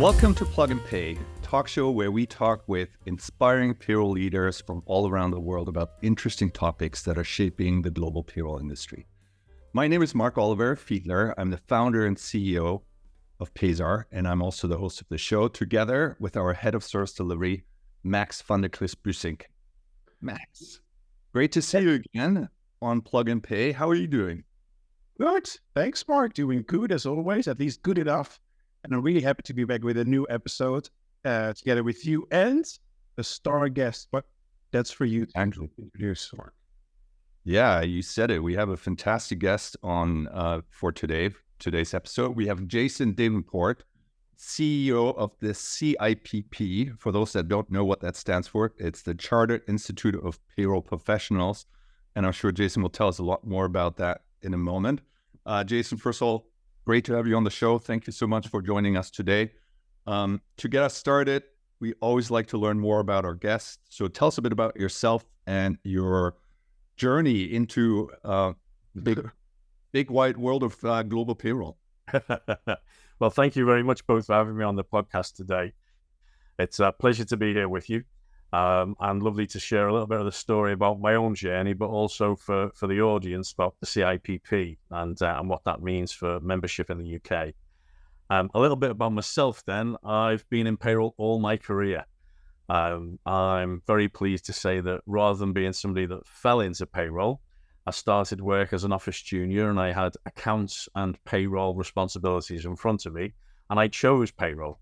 Welcome to Plug and Pay, a talk show where we talk with inspiring payroll leaders from all around the world about interesting topics that are shaping the global payroll industry. My name is Marc Fiedler. I'm the founder and CEO of Payzar, and I'm also the host of the show, together with our head of service delivery, Max van der Klis-Busink. Max, great to see you again on Plug and Pay. How are you doing? Good. Thanks, Mark. Doing good as always, at least good enough. And I'm really happy to be back with a new episode together with you and a star guest. But that's for you to introduce, Mark. Yeah, you said it. We have a fantastic guest on for today's episode. We have Jason Davenport, CEO of the CIPP. For those that don't know what that stands for, it's the Chartered Institute of Payroll Professionals. And I'm sure Jason will tell us a lot more about that in a moment. Jason, first of all, great to have you on the show. Thank you so much for joining us today. To get us started, we always like to learn more about our guests. So tell us a bit about yourself and your journey into big wide world of global payroll. Well, thank you very much both for having me on the podcast today. It's a pleasure to be here with you. And lovely to share a little bit of the story about my own journey, but also for the audience about the CIPP and what that means for membership in the UK. A little bit about myself then. I've been in payroll all my career. I'm very pleased to say that rather than being somebody that fell into payroll, I started work as an office junior and I had accounts and payroll responsibilities in front of me, and I chose payroll.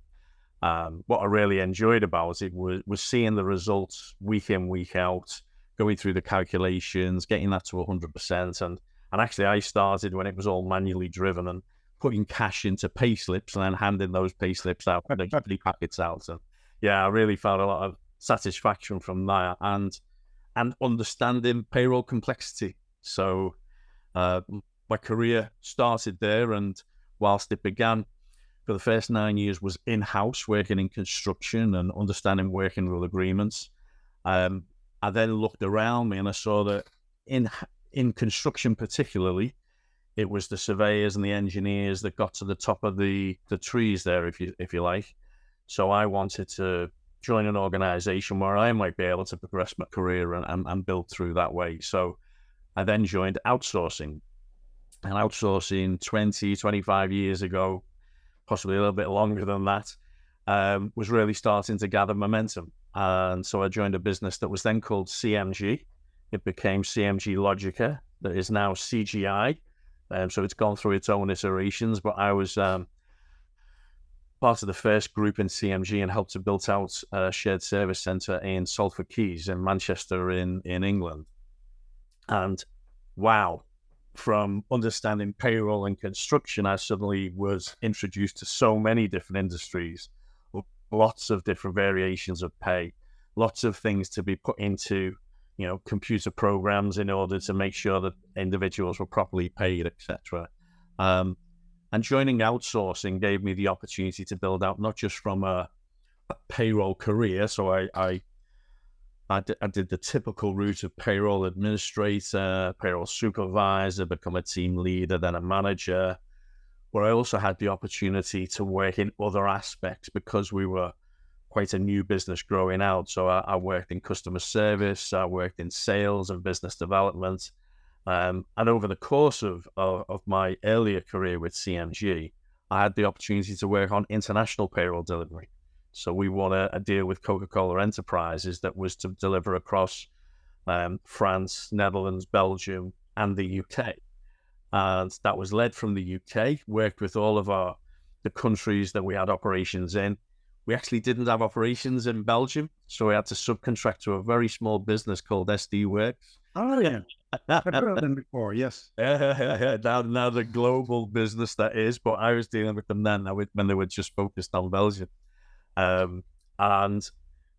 What I really enjoyed about it was seeing the results week in, week out, going through the calculations, getting that to 100%. And actually, I started when it was all manually driven and putting cash into pay slips and then handing those pay slips out, the packets out. And yeah, I really found a lot of satisfaction from that and understanding payroll complexity. So my career started there, and whilst it began for the first 9 years was in-house, working in construction and understanding working rule agreements. I then looked around me and I saw that in construction particularly, it was the surveyors and the engineers that got to the top of the trees there, if you like. So I wanted to join an organization where I might be able to progress my career and build through that way. So I then joined outsourcing. And outsourcing 20, 25 years ago, possibly a little bit longer than that, was really starting to gather momentum. And so I joined a business that was then called CMG. It became CMG Logica, that is now CGI. So it's gone through its own iterations, but I was part of the first group in CMG and helped to build out a shared service centre in Salford Quays in Manchester in England. And wow, from understanding payroll and construction, I suddenly was introduced to so many different industries, lots of different variations of pay, lots of things to be put into, computer programs in order to make sure that individuals were properly paid, etc. And joining outsourcing gave me the opportunity to build out not just from a payroll career. So I did the typical route of payroll administrator, payroll supervisor, become a team leader, then a manager, where I also had the opportunity to work in other aspects because we were quite a new business growing out. So I worked in customer service, I worked in sales and business development. And over the course of my earlier career with CMG, I had the opportunity to work on international payroll delivery. So we won a deal with Coca-Cola Enterprises that was to deliver across France, Netherlands, Belgium, and the UK. And that was led from the UK, worked with all of the countries that we had operations in. We actually didn't have operations in Belgium, so we had to subcontract to a very small business called SD Works. Oh, yeah. I've heard of them before, yes. Now the global business that is, but I was dealing with them then when they were just focused on Belgium. And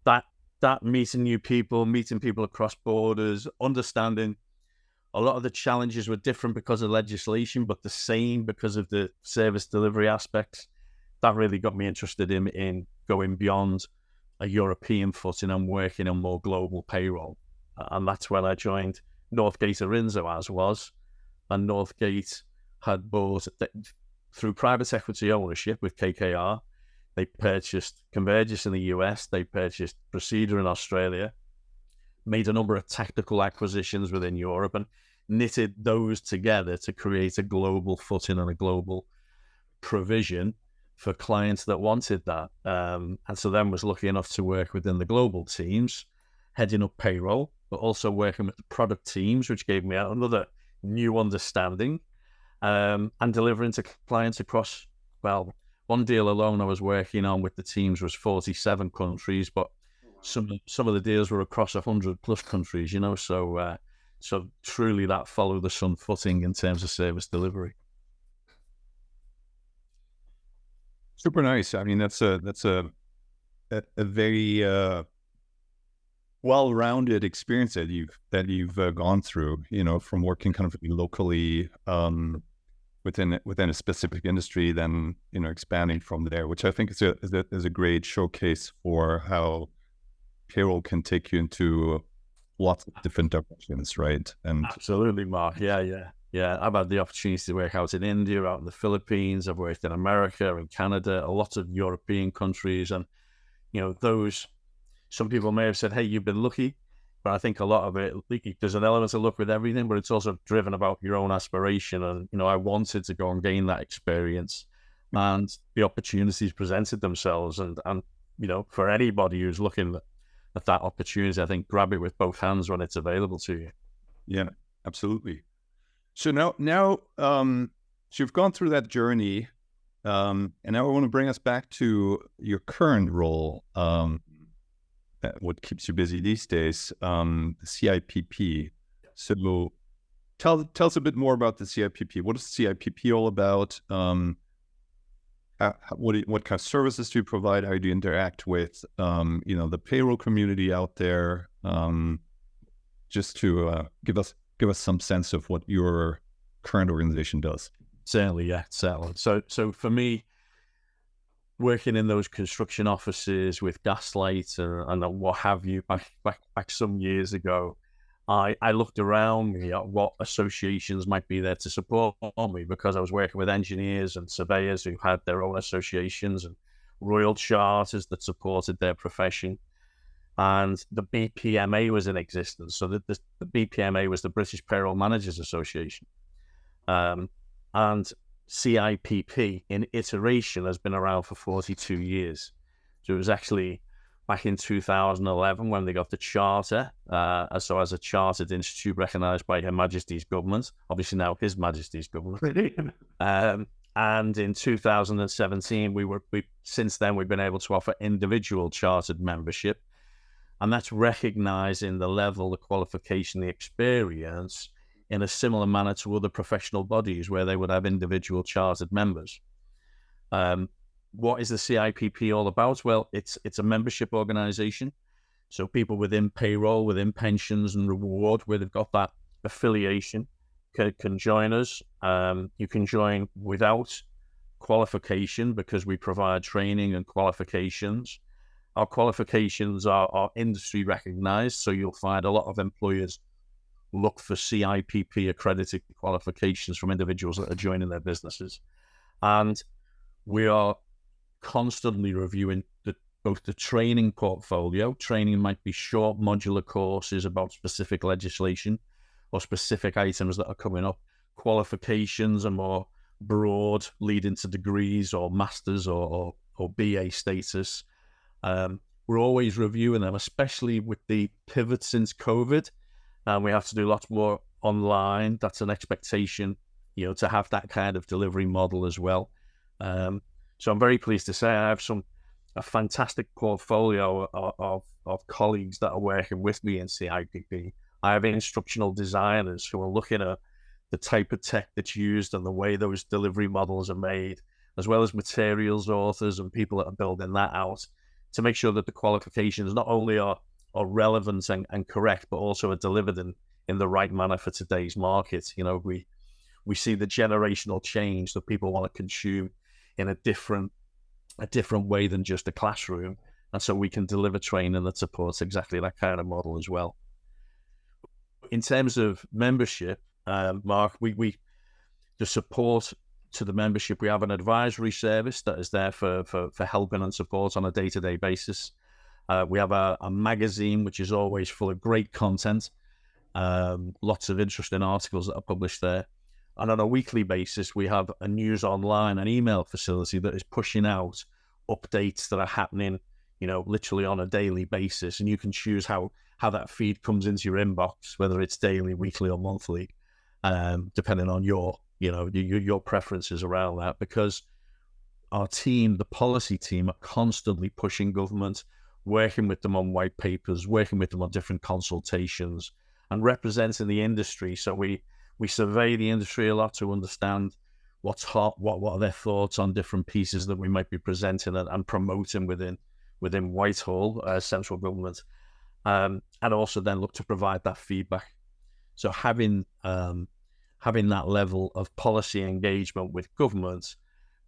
that meeting new people, meeting people across borders, understanding a lot of the challenges were different because of legislation, but the same because of the service delivery aspects. That really got me interested in going beyond a European footing and working on more global payroll. And that's when I joined Northgate Arinzo, as was. And Northgate had bought, through private equity ownership with KKR, They purchased Convergys in the US. They purchased Procedure in Australia, made a number of tactical acquisitions within Europe, and knitted those together to create a global footing and a global provision for clients that wanted that. And so then was lucky enough to work within the global teams, heading up payroll, but also working with the product teams, which gave me another new understanding, and delivering to clients across, well, one deal alone I was working on with the teams was 47 countries, but some of the deals were across 100 plus countries, so truly that follow the sun footing in terms of service delivery. Super nice. I mean, that's a very well-rounded experience that you've gone through. From working kind of locally within a specific industry, then expanding from there, which I think is a great showcase for how payroll can take you into lots of different directions, right? And absolutely, Mark. Yeah. I've had the opportunity to work out in India, out in the Philippines. I've worked in America and Canada, a lot of European countries. And, some people may have said, hey, you've been lucky. But I think a lot of it, there's an element of luck with everything, but it's also driven about your own aspiration. And, I wanted to go and gain that experience. And the opportunities presented themselves. And for anybody who's looking at that opportunity, I think grab it with both hands when it's available to you. Yeah, absolutely. So now, so you've gone through that journey, and now I want to bring us back to your current role. What keeps you busy these days? The CIPP. So tell us a bit more about the CIPP. What is CIPP all about? What kind of services do you provide? How do you interact with the payroll community out there? Just to give us some sense of what your current organization does. Certainly, yeah, certainly. So for me, working in those construction offices with Gaslight and what have you, back some years ago, I looked around me at what associations might be there to support me, because I was working with engineers and surveyors who had their own associations and royal charters that supported their profession. And the BPMA was in existence. So the BPMA was the British Payroll Managers Association. And CIPP in iteration has been around for 42 years. So it was actually back in 2011 when they got the charter, as a chartered institute recognised by Her Majesty's government, obviously now His Majesty's government. And in 2017, since then we've been able to offer individual chartered membership. And that's recognising the level, the qualification, the experience in a similar manner to other professional bodies where they would have individual chartered members. What is the CIPP all about? Well, it's a membership organisation. So people within payroll, within pensions and reward, where they've got that affiliation, can join us. You can join without qualification because we provide training and qualifications. Our qualifications are industry recognised, so you'll find a lot of employers look for CIPP accredited qualifications from individuals that are joining their businesses. And we are constantly reviewing both the training portfolio. Training might be short modular courses about specific legislation or specific items that are coming up. Qualifications are more broad, leading to degrees or masters or BA status. We're always reviewing them, especially with the pivot since COVID. We have to do lots more online. That's an expectation, to have that kind of delivery model as well. So I'm very pleased to say I have a fantastic portfolio of colleagues that are working with me in CIPP. I have instructional designers who are looking at the type of tech that's used and the way those delivery models are made, as well as materials authors and people that are building that out to make sure that the qualifications not only are relevant and correct, but also are delivered in the right manner for today's market. We see the generational change that people want to consume in a different way than just a classroom. And so we can deliver training that supports exactly that kind of model as well. In terms of membership, Mark, we the support to the membership, we have an advisory service that is there for helping and support on a day-to-day basis. We have a magazine, which is always full of great content, lots of interesting articles that are published there. And on a weekly basis, we have a news online, an email facility that is pushing out updates that are happening, literally on a daily basis. And you can choose how that feed comes into your inbox, whether it's daily, weekly, or monthly, depending on your preferences around that. Because our team, the policy team, are constantly pushing government, working with them on white papers, working with them on different consultations, and representing the industry. So we survey the industry a lot to understand what's hot, what are their thoughts on different pieces that we might be presenting and promoting within Whitehall, central government, and also then look to provide that feedback. So having that level of policy engagement with government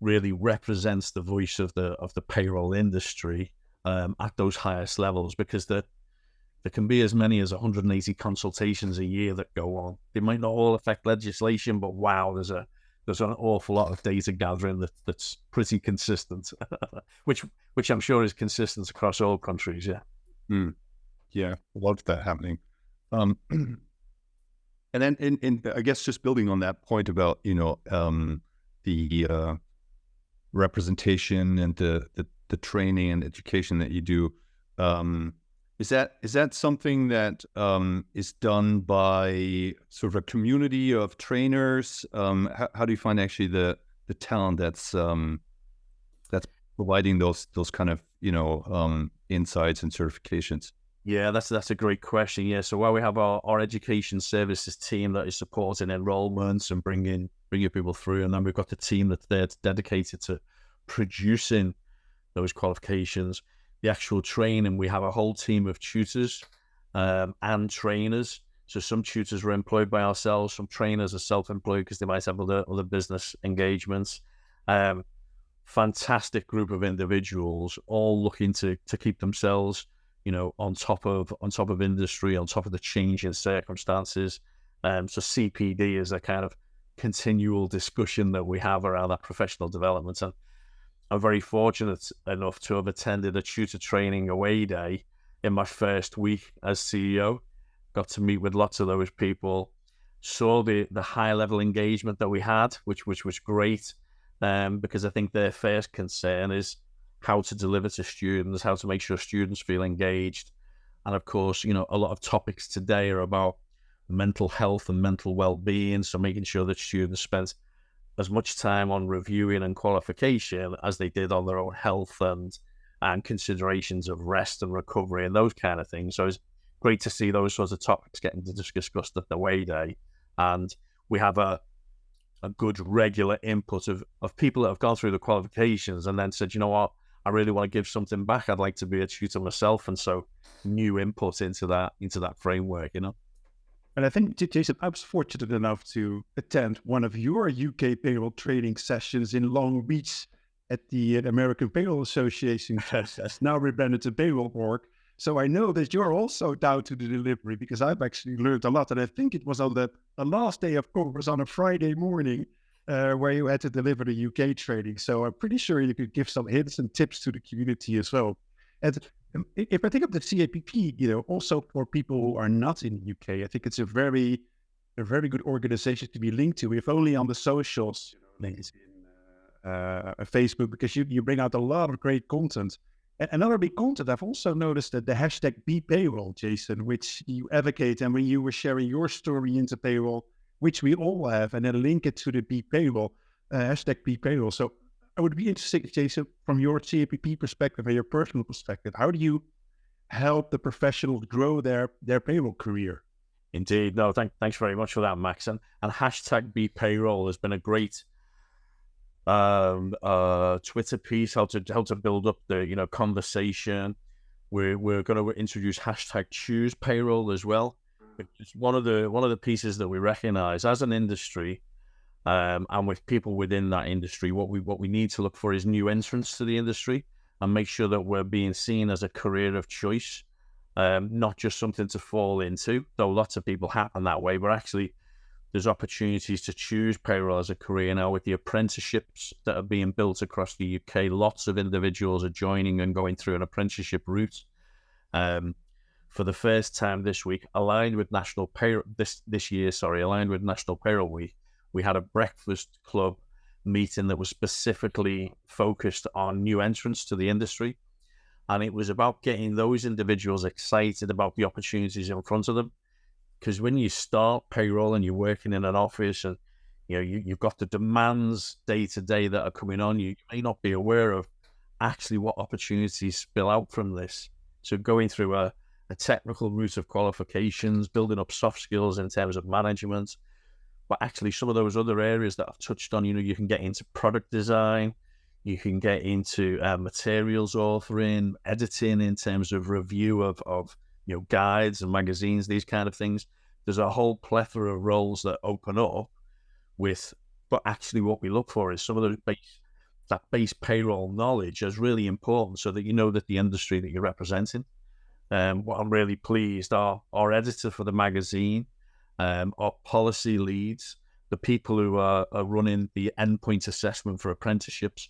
really represents the voice of the payroll industry at those highest levels, because there can be as many as 180 consultations a year that go on. They might not all affect legislation, but wow, there's an awful lot of data gathering that's pretty consistent, which I'm sure is consistent across all countries. Yeah. Yeah, a lot of that happening. And then in I guess just building on that point about the representation and the training and education that you do. Is that something that is done by sort of a community of trainers? How do you find actually the talent that's providing those kind of insights and certifications? Yeah, that's a great question. Yeah, so while we have our education services team that is supporting enrollments and bringing people through, and then we've got the team that's there dedicated to producing those qualifications, the actual training, we have a whole team of tutors and trainers. So some tutors are employed by ourselves, some trainers are self-employed because they might have other business engagements. Fantastic group of individuals, all looking to keep themselves, on top of industry, on top of the changing circumstances. So CPD is a kind of continual discussion that we have around that professional development. And I'm very fortunate enough to have attended a tutor training away day in my first week as CEO. Got to meet with lots of those people, saw the high level engagement that we had, which was great, because I think their first concern is how to deliver to students, how to make sure students feel engaged. And of course, a lot of topics today are about mental health and mental well-being, so making sure that students spend as much time on reviewing and qualification as they did on their own health and considerations of rest and recovery and those kind of things. So it's great to see those sorts of topics getting discussed at the way day. And we have a good regular input of people that have gone through the qualifications and then said, you know what, I really want to give something back. I'd like to be a tutor myself. And so new input into that framework, And I think, Jason, I was fortunate enough to attend one of your UK payroll training sessions in Long Beach at the American Payroll Association, now rebranded to Payroll.org. So I know that you're also down to the delivery, because I've actually learned a lot. And I think it was on the last day of course on a Friday morning where you had to deliver the UK training. So I'm pretty sure you could give some hints and tips to the community as well. And if I think of the CIPP, also for people who are not in the UK, I think it's a very good organization to be linked to, if only on the socials, LinkedIn, Facebook, because you bring out a lot of great content. And another big content, I've also noticed that the hashtag #BePayroll, Jason, which you advocate, and when you were sharing your story into payroll, which we all have, and then link it to the #BePayroll, hashtag #BePayroll. So I would be interested, Jason, from your CIPP perspective and your personal perspective, how do you help the professionals grow their payroll career? Indeed. No, thanks very much for that, Max. And hashtag #BePayroll has been a great Twitter piece, how to build up the conversation. We're going to introduce hashtag #ChoosePayroll as well. It's one of the pieces that we recognize as an industry. And with people within that industry, what we need to look for is new entrants to the industry and make sure that we're being seen as a career of choice, not just something to fall into, though lots of people happen that way, but actually There's opportunities to choose payroll as a career now with the apprenticeships that are being built across the UK. Lots of individuals are joining and going through an apprenticeship route. For the first time this week, aligned with National Payroll aligned with National Payroll Week, we had a breakfast club meeting that was specifically focused on new entrants to the industry. And it was about getting those individuals excited about the opportunities in front of them. Because when you start payroll and you're working in an office and you've got the demands day to day that are coming on, you may not be aware of actually what opportunities spill out from this. So going through a technical route of qualifications, building up soft skills in terms of management, but actually some of those other areas that I've touched on, you can get into product design, you can get into materials authoring, editing in terms of review of guides and magazines, these kind of things. There's a whole plethora of roles that open up but actually what we look for is some of that base payroll knowledge is really important so that you know that the industry that you're representing. What I'm really pleased are our editor for the magazine, our policy leads, the people who are running the endpoint assessment for apprenticeships.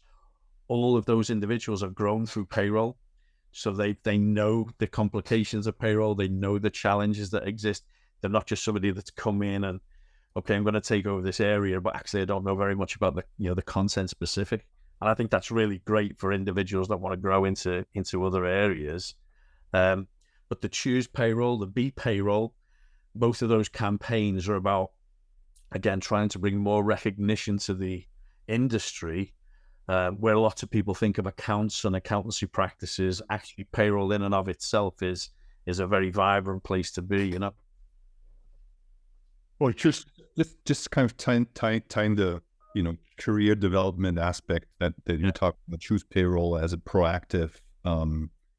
All of those individuals have grown through payroll. So they know the complications of payroll. They know the challenges that exist. They're not just somebody that's come in and, okay, I'm going to take over this area, but actually I don't know very much about the content specific. And I think that's really great for individuals that want to grow into other areas. But the Choose Payroll, the Be Payroll, both of those campaigns are about, again, trying to bring more recognition to the industry, where lots of people think of accounts and accountancy practices. Actually, payroll in and of itself is a very vibrant place to be, Well, just kind of tying the career development aspect that you talk about, Choose Payroll as a proactive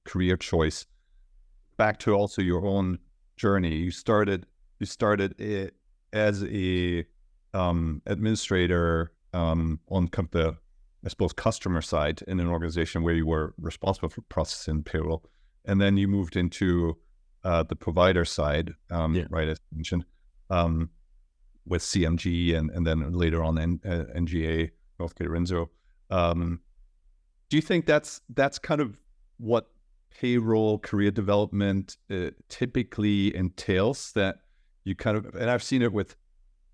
career choice. Back to also your own journey. You started it as a administrator on kind of the, I suppose, customer side in an organization where you were responsible for processing payroll, and then you moved into the provider side, right, as you mentioned, with CMG and then later on NGA, Healthcare Renzo. Do you think that's kind of what payroll career development typically entails? That you kind of, and I've seen it with,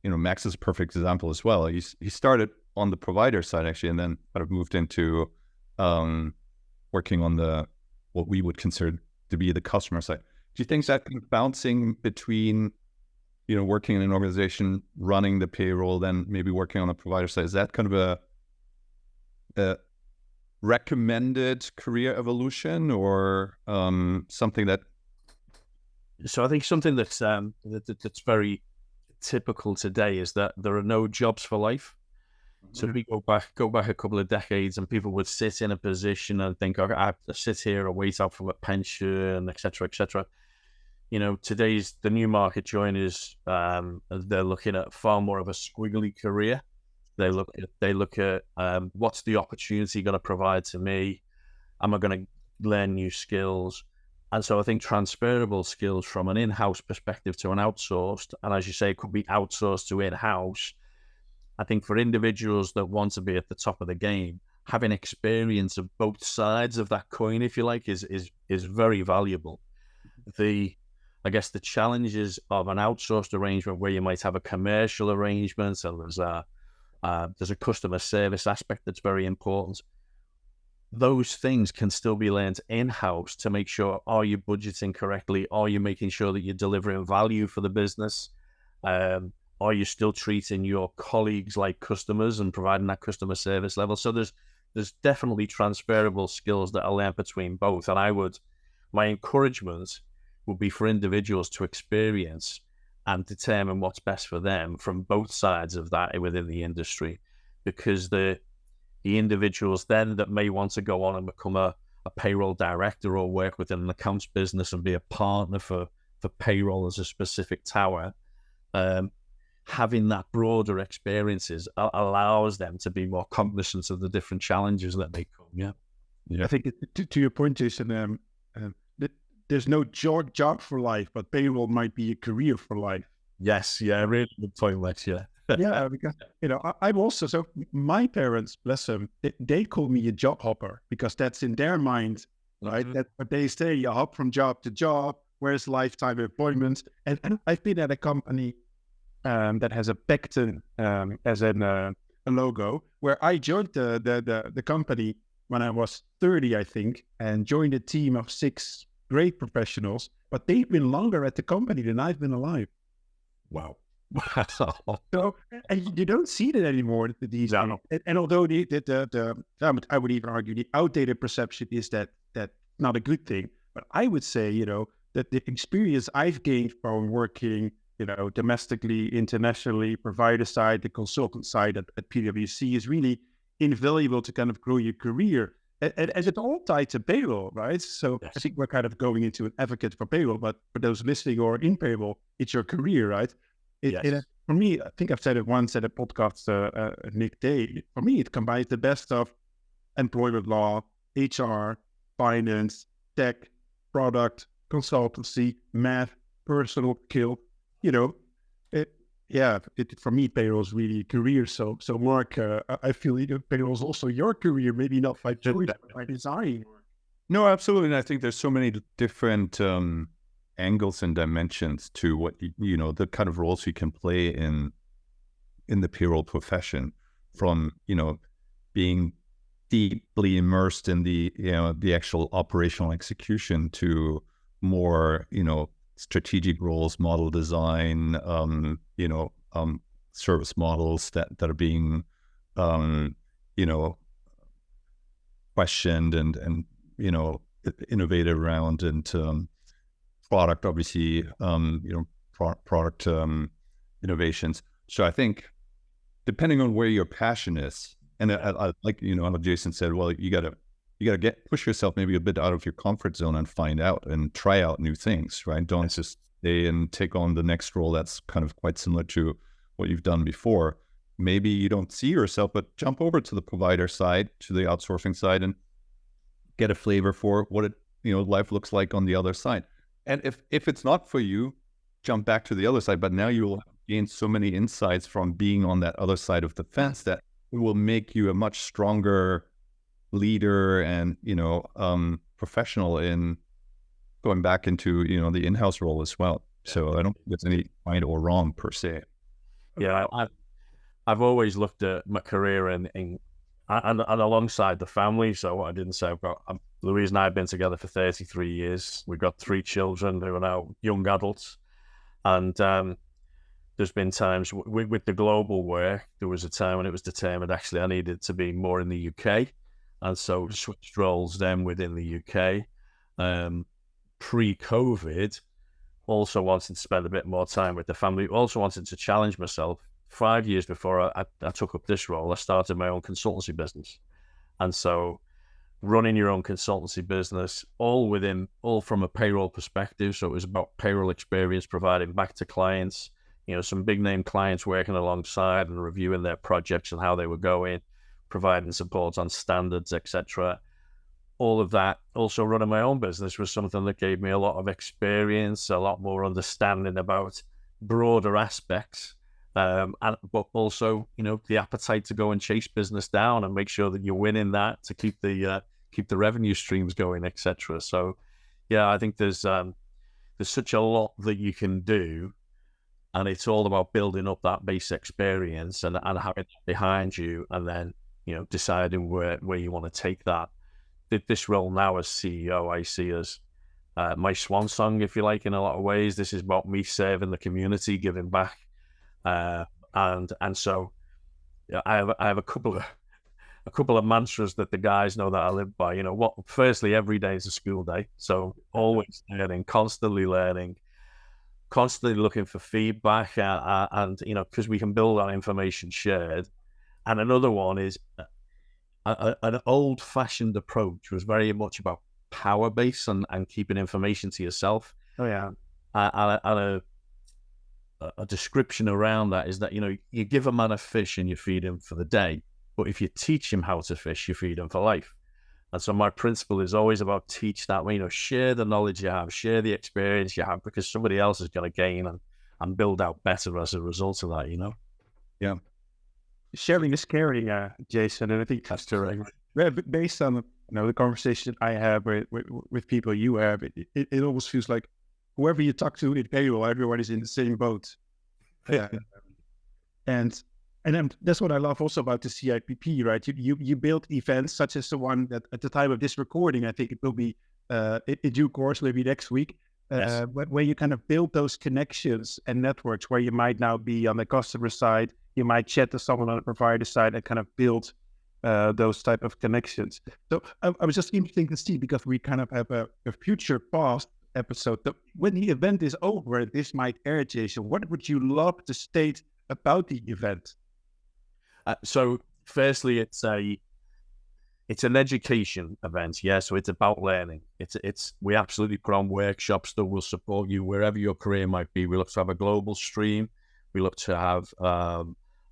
Max is a perfect example as well. He started on the provider side actually, and then kind of moved into working on what we would consider to be the customer side. Do you think that kind of bouncing between, working in an organization, running the payroll, then maybe working on the provider side, is that kind of a recommended career evolution, or something that? So I think something that's very typical today is that there are no jobs for life. So if we go back a couple of decades, and people would sit in a position and think, okay, I have to sit here and wait out for a pension, et cetera, et cetera. Today's the new market joiners, they're looking at far more of a squiggly career. They look at what's the opportunity going to provide to me? Am I going to learn new skills? And so I think transferable skills from an in-house perspective to an outsourced, and as you say, it could be outsourced to in-house. I think for individuals that want to be at the top of the game, having experience of both sides of that coin, if you like, is very valuable. I guess the challenges of an outsourced arrangement where you might have a commercial arrangement, and there's a customer service aspect that's very important. Those things can still be learned in-house to make sure, are you budgeting correctly? Are you making sure that you're delivering value for the business? Are you still treating your colleagues like customers and providing that customer service level? So there's definitely transferable skills that are learned between both. And my encouragement would be for individuals to experience and determine what's best for them from both sides of that within the industry, because the individuals then that may want to go on and become a payroll director or work within an accounts business and be a partner for payroll as a specific tower, having that broader experiences allows them to be more cognizant of the different challenges that may come. I think to your point, Jason, there's no job for life, but payroll might be a career for life. Yes, yeah, really good point, Lex. Yeah, Yeah, because I'm also so my parents, bless them, they call me a job hopper because that's in their mind, right? Mhm. That's what they say. You hop from job to job. Where's lifetime employment? And I've been at a company that has a pectin as a logo, where I joined the company when I was 30, I think, and joined a team of 6 great professionals. But they've been longer at the company than I've been alive. Wow. So and you don't see that anymore these days. No. And although I would even argue the outdated perception is that not a good thing, but I would say that the experience I've gained from working domestically, internationally, provider side, the consultant side at PwC is really invaluable to kind of grow your career. And it's all tied to payroll, right? So Yes. I think we're kind of going into an advocate for payroll, but for those listening or in payroll, it's your career, right? Yes. For me, I think I've said it once at a podcast, Nick Day. For me, it combines the best of employment law, HR, finance, tech, product, consultancy, math, personal skill. For me, payroll is really a career. So Mark, I feel payroll is also your career, maybe not by choice, but by design. No, absolutely. And I think there's so many different angles and dimensions to what the kind of roles you can play in the payroll profession, from being deeply immersed in the actual operational execution to more strategic roles, model design, service models that are being questioned and innovated around, and product, obviously, product innovations. So I think depending on where your passion is, and I like, what Jason said, well, you gotta push yourself maybe a bit out of your comfort zone and find out and try out new things, right? Don't just stay and take on the next role that's kind of quite similar to what you've done before. Maybe you don't see yourself, but jump over to the provider side, to the outsourcing side, and get a flavor for what life looks like on the other side. And if it's not for you, jump back to the other side. But now you will gain so many insights from being on that other side of the fence that it will make you a much stronger leader and professional in going back into the in-house role as well. So I don't think there's any right or wrong per se. Yeah, I've always looked at my career and alongside the family. So what I didn't say, Louise and I have been together for 33 years. We've got 3 children who are now young adults. And there's been times with the global work, there was a time when it was determined actually I needed to be more in the UK. And so switched roles then within the UK. Pre-COVID, also wanted to spend a bit more time with the family. Also wanted to challenge myself. 5 years before I took up this role, I started my own consultancy business. And so running your own consultancy business, all from a payroll perspective. So it was about payroll experience providing back to clients, some big name clients working alongside and reviewing their projects and how they were going, providing support on standards, etc. All of that, also running my own business, was something that gave me a lot of experience, a lot more understanding about broader aspects. But also, the appetite to go and chase business down and make sure that you're winning that to keep the revenue streams going, etc. So, yeah, I think there's such a lot that you can do, and it's all about building up that base experience and having it behind you, and then deciding where you want to take that. This role now as CEO, I see as my swan song, if you like, in a lot of ways. This is about me serving the community, giving back. And so I have a couple of mantras that the guys know that I live by. Firstly, every day is a school day. So always learning, constantly looking for feedback, and because we can build on information shared. And another one is an old-fashioned approach was very much about power base and keeping information to yourself. Oh yeah. And a description around that is that, you give a man a fish and you feed him for the day, but if you teach him how to fish, you feed him for life. And so my principle is always about teach that way, share the knowledge you have, share the experience you have, because somebody else is going to gain and build out better as a result of that, Yeah. Sharing is caring, Jason, and I think That's correct. based on the conversation I have with people you have, it almost feels like whoever you talk to in payroll, everyone is in the same boat. And that's what I love also about the CIPP, right? You build events such as the one that at the time of this recording, I think it will be in due course, maybe next week, Yes. where you kind of build those connections and networks where you might now be on the customer side, you might chat to someone on the provider side and kind of build those type of connections. So I was just interested to see, because we kind of have a future past episode. So when the event is over, this might air, Jason. What would you love to state about the event? So firstly, it's an education event, yeah. So it's about learning. We absolutely put on workshops that will support you wherever your career might be. We look to have a global stream. We look to have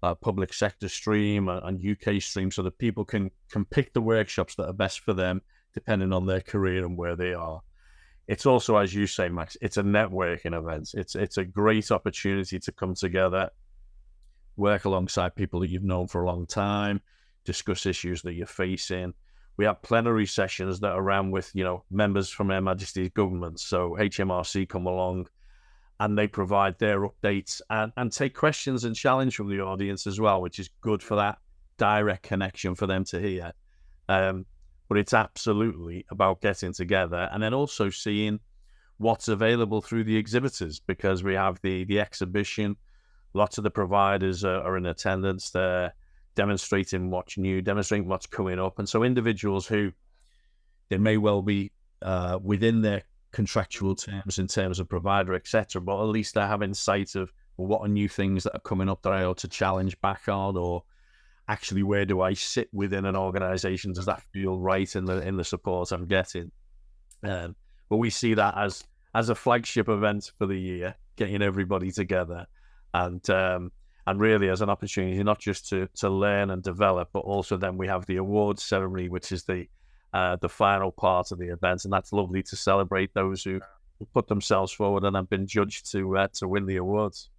a public sector stream and UK stream, so that people can pick the workshops that are best for them, depending on their career and where they are. It's also, as you say, Max, it's a networking event. It's a great opportunity to come together, work alongside people that you've known for a long time, discuss issues that you're facing. We have plenary sessions that are run with, members from Her Majesty's government. So HMRC come along and they provide their updates and take questions and challenge from the audience as well, which is good for that direct connection for them to hear. But it's absolutely about getting together and then also seeing what's available through the exhibitors, because we have the exhibition. Lots of the providers are in attendance. They're demonstrating what's new, demonstrating what's coming up. And so individuals who, they may well be within their contractual terms in terms of provider, etc., but at least they have insight of what are new things that are coming up that I ought to challenge back on, or actually where do I sit within an organization? Does that feel right in the support I'm getting? But we see that as a flagship event for the year, getting everybody together. And really as an opportunity, not just to learn and develop, but also then we have the awards ceremony, which is the final part of the event. And that's lovely to celebrate those who put themselves forward and have been judged to win the awards.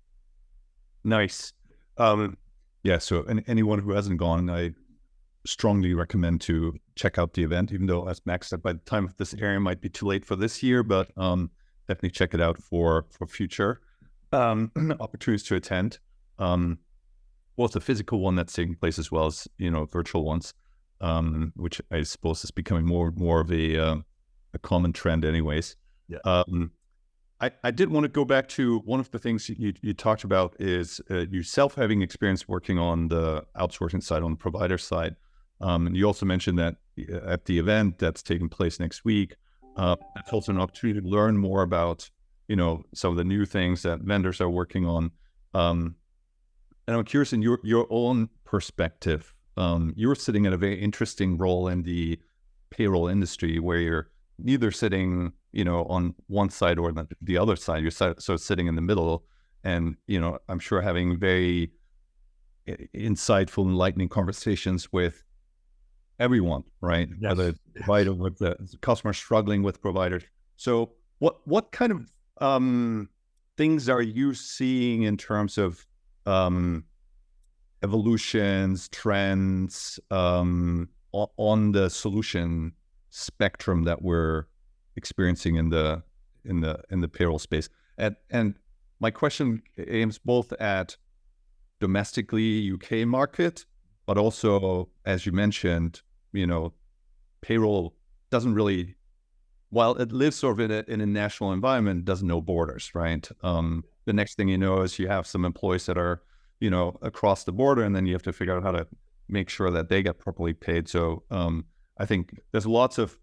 Nice. Yeah, so anyone who hasn't gone, I strongly recommend to check out the event, even though, as Max said, by the time of this airing, it might be too late for this year, but definitely check it out for future opportunities to attend. Both the physical one that's taking place as well as virtual ones, which I suppose is becoming more of a common trend, anyways. Yeah. I did want to go back to one of the things you talked about is yourself having experience working on the outsourcing side, on the provider side. And you also mentioned that at the event that's taking place next week, that's also an opportunity to learn more about some of the new things that vendors are working on. And I'm curious, in your own perspective, you're sitting in a very interesting role in the payroll industry where you're neither sitting, on one side or the other side. You're sort of sitting in the middle, and I'm sure having very insightful, enlightening conversations with everyone, right? Yes. Whether it's provider, with the customer struggling with providers. So, what kind of things are you seeing in terms of evolutions, trends on the solution spectrum that we're experiencing in the payroll space? And my question aims both at domestically UK market, but also, as you mentioned, payroll doesn't really, while it lives sort of in a national environment, doesn't know borders, right? The next thing you know is you have some employees that are across the border, and then you have to figure out how to make sure that they get properly paid. So I think there's lots of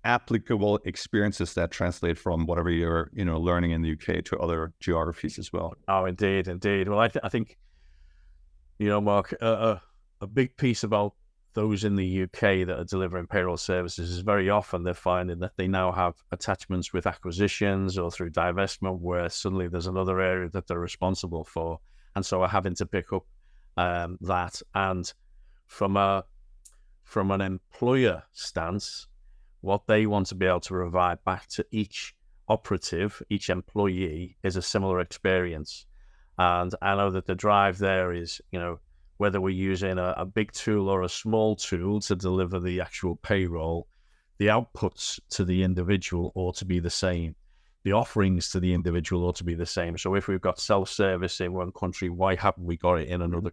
applicable experiences that translate from whatever you're learning in the UK to other geographies as well. Oh, indeed. Well, I think Mark, a big piece about those in the UK that are delivering payroll services is very often they're finding that they now have attachments with acquisitions or through divestment, where suddenly there's another area that they're responsible for, and so are having to pick up that. And from an employer stance, what they want to be able to provide back to each operative, each employee, is a similar experience. And I know that the drive there is, whether we're using a big tool or a small tool to deliver the actual payroll, the outputs to the individual ought to be the same. The offerings to the individual ought to be the same. So if we've got self-service in one country, why haven't we got it in another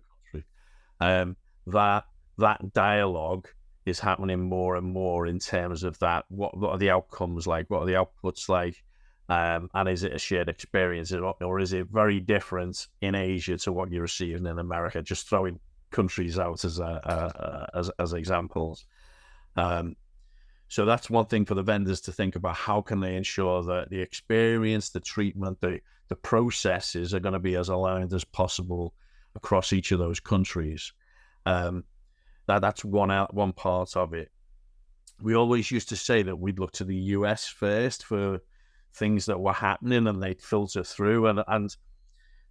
country? That dialogue is happening more and more in terms of that. What are the outcomes like? What are the outputs like? And is it a shared experience, or is it very different in Asia to what you're receiving in America? Just throwing countries out as examples. So that's one thing for the vendors to think about. How can they ensure that the experience, the treatment, the processes are going to be as aligned as possible across each of those countries? That's one part of it. We always used to say that we'd look to the US first for things that were happening, and they'd filter through. And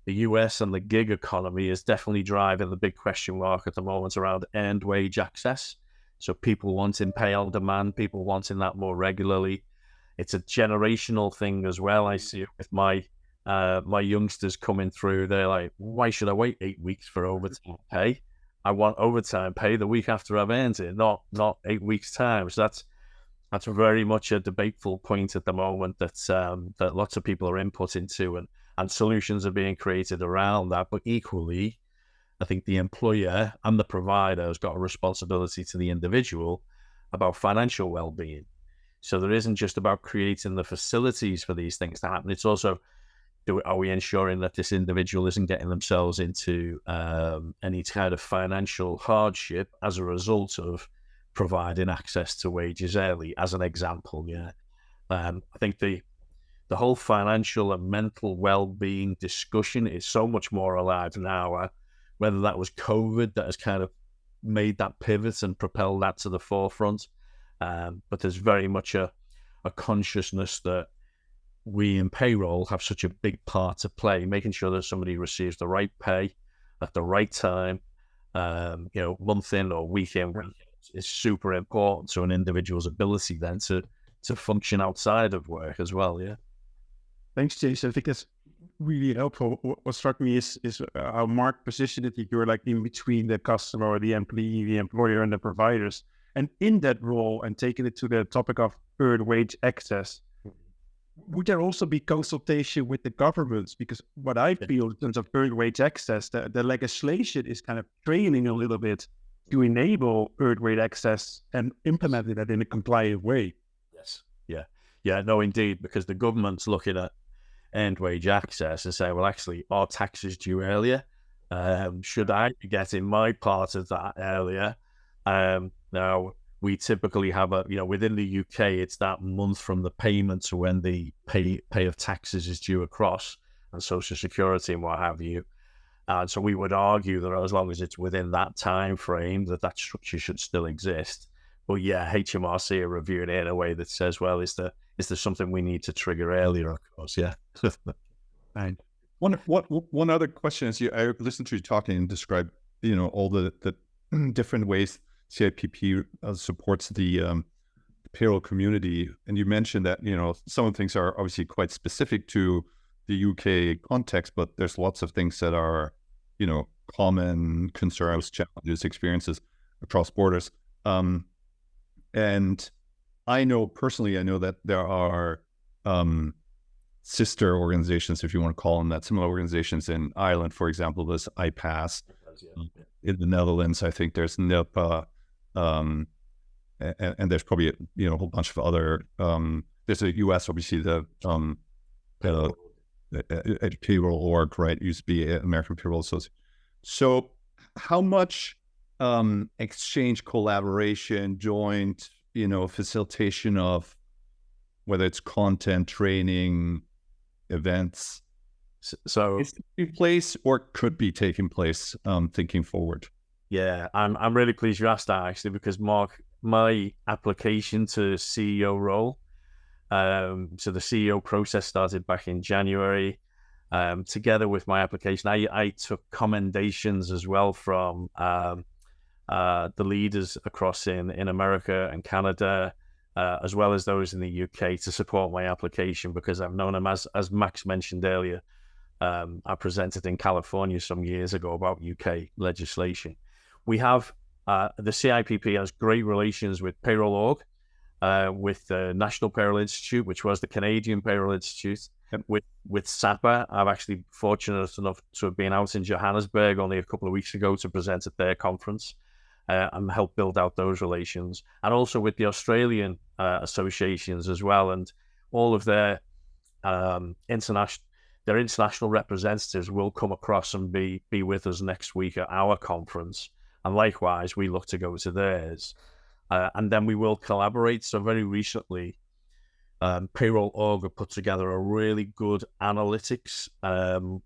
the US and the gig economy is definitely driving the big question mark at the moment around earned wage access. So people wanting pay on demand, people wanting that more regularly. It's a generational thing as well. I see it with my youngsters coming through. They're like, why should I wait 8 weeks for overtime pay? I want overtime pay the week after I've earned it, not 8 weeks time. So that's very much a debateful point at the moment that lots of people are inputting to, and solutions are being created around that. But equally, I think the employer and the provider has got a responsibility to the individual about financial well-being. So there isn't just about creating the facilities for these things to happen. It's also, are we ensuring that this individual isn't getting themselves into any kind of financial hardship as a result of providing access to wages early, as an example? I think the whole financial and mental well-being discussion is so much more alive now. Whether that was COVID that has kind of made that pivot and propelled that to the forefront, but there's very much a consciousness that we in payroll have such a big part to play, making sure that somebody receives the right pay at the right time, month in or week in. Is super important to an individual's ability then to function outside of work as well. Yeah. Thanks, Jason. I think that's really helpful. What struck me is how Marc positioned it. You're like in between the customer or the employee, the employer, and the providers. And in that role, and taking it to the topic of earned wage access, would there also be consultation with the governments? Because what I feel in terms of earned wage access, the legislation is kind of training a little bit to enable earned wage access and implementing that in a compliant way. Yes. Yeah, no, indeed, because the government's looking at earned wage access and saying, well, actually, our taxes due earlier. Should I be getting my part of that earlier? Now, we typically have within the UK, it's that month from the payment to when the pay of taxes is due across, and Social Security and what have you. And so we would argue that as long as it's within that time frame, that structure should still exist. But yeah, HMRC are reviewing it in a way that says, well, is there something we need to trigger earlier? Of course, yeah. And one other question is, I listened to you talking and describe, all the different ways CIPP supports the payroll community, and you mentioned that some of the things are obviously quite specific to the UK context, but there's lots of things that are common concerns, challenges, experiences across borders. And I know that there are sister organizations, if you want to call them that, similar organizations in Ireland, for example. There's IPAS. In the Netherlands, I think there's NIPA, and there's probably a whole bunch of other. There's a US, obviously the Payroll org, right? Used to be American Payroll Association. So, how much exchange, collaboration, joint, facilitation of whether it's content, training, events, so is taking place or could be taking place, thinking forward? Yeah, I'm really pleased you asked that, actually, because Marc, my application to CEO role, so the CEO process started back in January. Together with my application, I took commendations as well from the leaders across in America and Canada, as well as those in the UK, to support my application, because I've known them, as Max mentioned earlier. I presented in California some years ago about UK legislation. We have the CIPP has great relations with Payroll Org, with the National Payroll Institute, which was the Canadian Payroll Institute. With SAPA, I'm actually fortunate enough to have been out in Johannesburg only a couple of weeks ago to present at their conference and help build out those relations. And also with the Australian associations as well, and all of their international representatives will come across and be with us next week at our conference. And likewise, we look to go to theirs. And then we will collaborate. So very recently, Payroll Org have put together a really good analytics webinar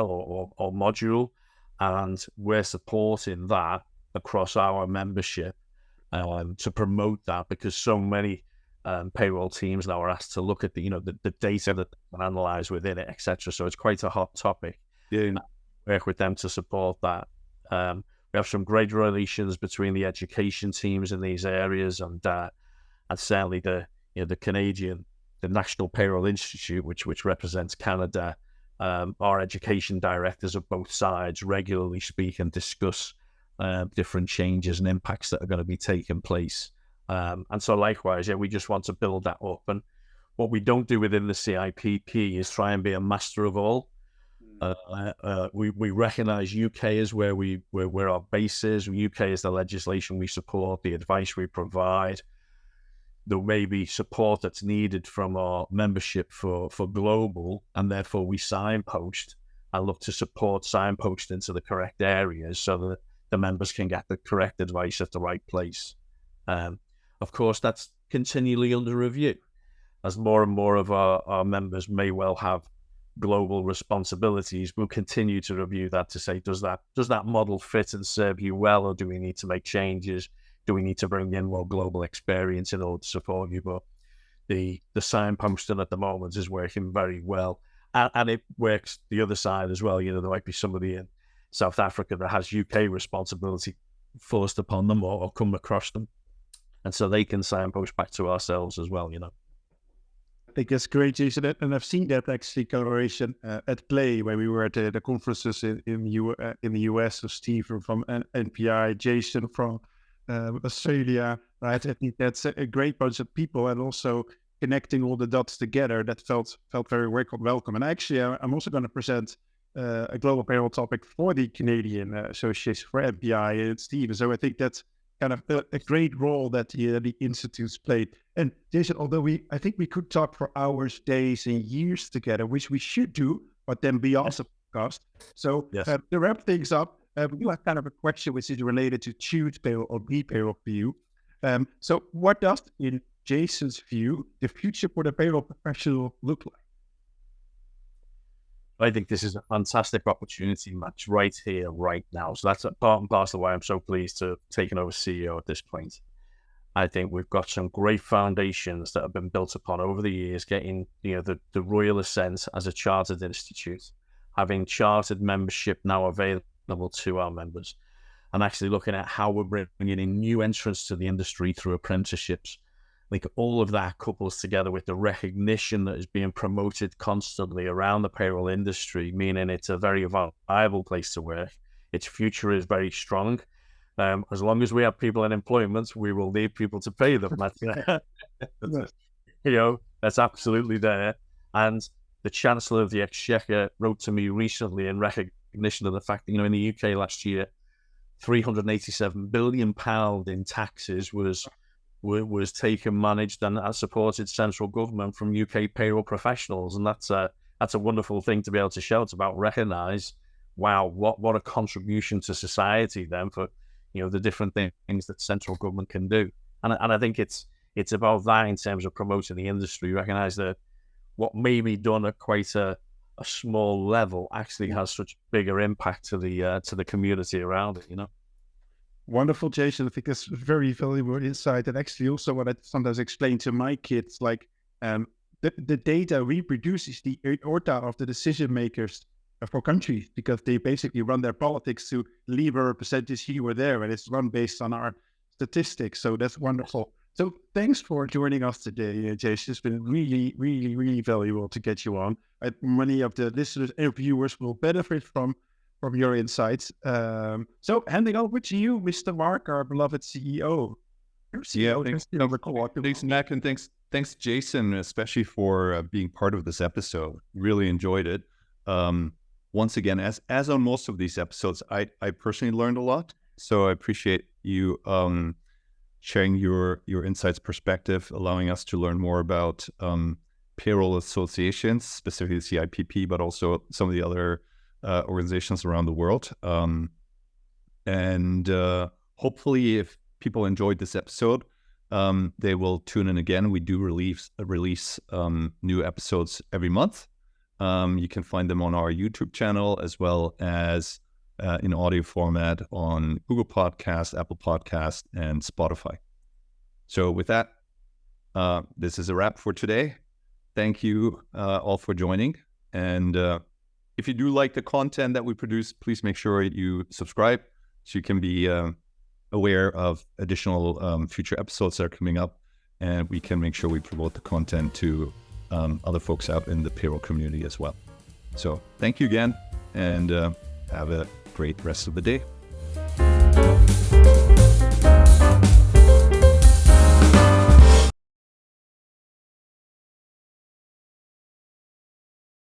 or module, and we're supporting that across our membership to promote that, because so many payroll teams now are asked to look at the data that and analyze within it, etc. So it's quite a hot topic. Yeah. Work with them to support that. We have some great relations between the education teams in these areas, and certainly the National Payroll Institute, which represents Canada. Our education directors of both sides regularly speak and discuss different changes and impacts that are going to be taking place. And so likewise, we just want to build that up. And what we don't do within the CIPP is try and be a master of all. We recognize UK is where our base is. UK is the legislation we support, the advice we provide. There may be support that's needed from our membership for global, and therefore we signpost and look to support signpost into the correct areas so that the members can get the correct advice at the right place. Of course, that's continually under review, as more and more of our members may well have global responsibilities. We'll continue to review that to say, does that model fit and serve you well, or do we need to make changes? Do we need to bring in more global experience in order to support you? But the signposting at the moment is working very well, and it works the other side as well. There might be somebody in South Africa that has UK responsibility forced upon them or come across them, and so they can signpost back to ourselves as well. I think that's great, Jason. And I've seen that actually collaboration at play when we were at the conferences in the US. So Steve from NPI, Jason from Australia, right? I think that's a great bunch of people, and also connecting all the dots together. That felt very welcome. And actually, I'm also going to present a global payroll topic for the Canadian Association for NPI and Steve. So I think that's kind of a great role that the institutes played. And Jason, although I think we could talk for hours, days, and years together, which we should do, but then beyond the podcast. So to wrap things up, we do have kind of a question which is related to choose payroll or be payroll for you. So what does, in Jason's view, the future for the payroll professional look like? I think this is a fantastic opportunity, Max, right here, right now. So that's a part and parcel of why I'm so pleased to have taken over CEO at this point. I think we've got some great foundations that have been built upon over the years, getting the Royal Assent as a chartered institute, having chartered membership now available to our members, and actually looking at how we're bringing in new entrants to the industry through apprenticeships. Like, all of that couples together with the recognition that is being promoted constantly around the payroll industry, meaning it's a very viable place to work. Its future is very strong. As long as we have people in employment, we will need people to pay them. That's absolutely there. And the Chancellor of the Exchequer wrote to me recently in recognition of the fact that, in the UK last year, £387 billion in taxes was taken, managed, and supported central government from UK payroll professionals. And that's a wonderful thing to be able to shout about, recognise, wow, what a contribution to society then for, the different things that central government can do. And I think it's about that in terms of promoting the industry, recognise that what may be done at quite a small level actually has such bigger impact to the community around it, Wonderful, Jason. I think that's very valuable insight. And actually also what I sometimes explain to my kids, like the data reproduces the aorta of the decision makers for countries, because they basically run their politics to leave a percentage here or there, and it's run based on our statistics. So that's wonderful. So thanks for joining us today, Jason. It's been really, really, really valuable to get you on. Many of the listeners and viewers will benefit from your insights. So handing over to you, Mr. Marc, our beloved CEO. Thanks, Mac, and thanks, Jason, especially for being part of this episode. Really enjoyed it. Once again, as on most of these episodes, I personally learned a lot. So I appreciate you sharing your insights, perspective, allowing us to learn more about payroll associations, specifically the CIPP, but also some of the other organizations around the world. And hopefully, if people enjoyed this episode, they will tune in again. We do release new episodes every month. You can find them on our YouTube channel as well as in audio format on Google Podcasts, Apple Podcasts, and Spotify. So with that, this is a wrap for today. Thank you all for joining. And if you do like the content that we produce, please make sure you subscribe so you can be aware of additional future episodes that are coming up, and we can make sure we promote the content to other folks out in the payroll community as well. So thank you again, and have a great rest of the day.